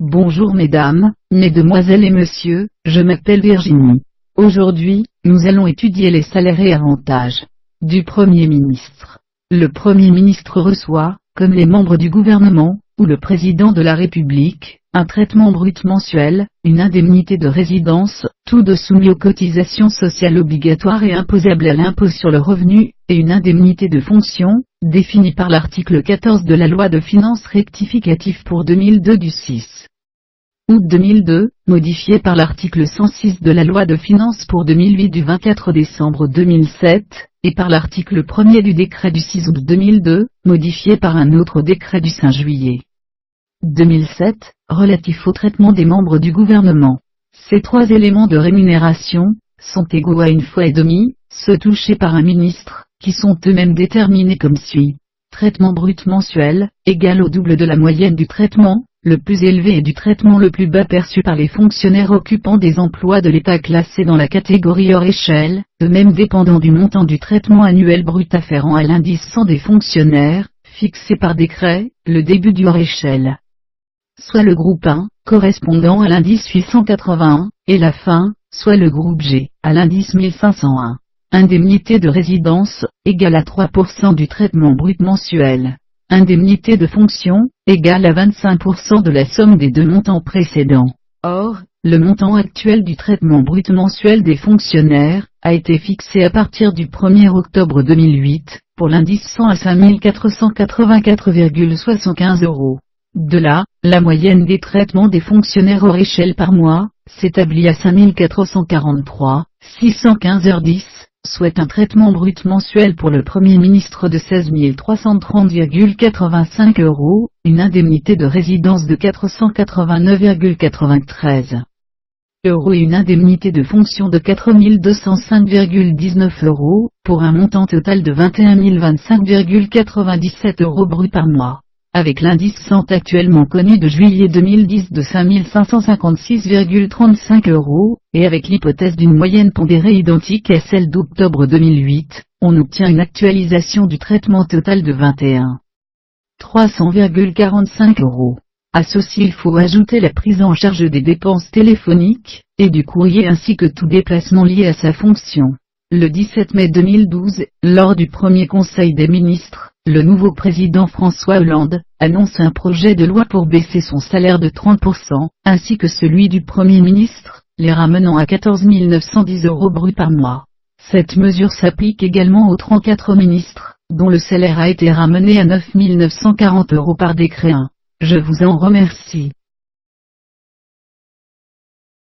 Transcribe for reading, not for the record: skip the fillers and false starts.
Bonjour mesdames, mesdemoiselles et messieurs, je m'appelle Virginie. Aujourd'hui, nous allons étudier les salaires et avantages du Premier ministre. Le Premier ministre reçoit, comme les membres du gouvernement, ou le président de la République, un traitement brut mensuel, une indemnité de résidence, tous deux soumis aux cotisations sociales obligatoires et imposables à l'impôt sur le revenu, et une indemnité de fonction, définie par l'article 14 de la loi de finances rectificative pour 2002 du 6 août 2002, modifiée par l'article 106 de la loi de finances pour 2008 du 24 décembre 2007, et par l'article 1er du décret du 6 août 2002, modifié par un autre décret du 5 juillet 2007, relatif au traitement des membres du gouvernement. Ces trois éléments de rémunération sont égaux à une fois et demie, ceux touchés par un ministre, qui sont eux-mêmes déterminés comme suit. Traitement brut mensuel, égal au double de la moyenne du traitement, le plus élevé et du traitement le plus bas perçu par les fonctionnaires occupant des emplois de l'État classés dans la catégorie hors échelle, eux-mêmes dépendant du montant du traitement annuel brut afférent à l'indice 100 des fonctionnaires, fixé par décret, le début du hors échelle. Soit le groupe 1, correspondant à l'indice 881, et la fin, soit le groupe G, à l'indice 1501. Indemnité de résidence, égale à 3% du traitement brut mensuel. Indemnité de fonction, égale à 25% de la somme des deux montants précédents. Or, le montant actuel du traitement brut mensuel des fonctionnaires, a été fixé à partir du 1er octobre 2008, pour l'indice 100 à 5 484,75 €. De là, la moyenne des traitements des fonctionnaires hors échelle par mois, s'établit à 5 443,615,10 €, soit un traitement brut mensuel pour le Premier ministre de 16 330,85 €, une indemnité de résidence de 489,93 € et une indemnité de fonction de 4 205,19 €, pour un montant total de 21 025,97 € brut par mois. Avec l'indice 100 actuellement connu de juillet 2010 de 5 556,35 €, et avec l'hypothèse d'une moyenne pondérée identique à celle d'octobre 2008, on obtient une actualisation du traitement total de 21 300,45 €. À ceci il faut ajouter la prise en charge des dépenses téléphoniques, et du courrier ainsi que tout déplacement lié à sa fonction. Le 17 mai 2012, lors du premier Conseil des ministres, le nouveau président François Hollande annonce un projet de loi pour baisser son salaire de 30%, ainsi que celui du Premier ministre, les ramenant à 14 910 € brut par mois. Cette mesure s'applique également aux 34 ministres, dont le salaire a été ramené à 9 940 € par décret 1. Je vous en remercie.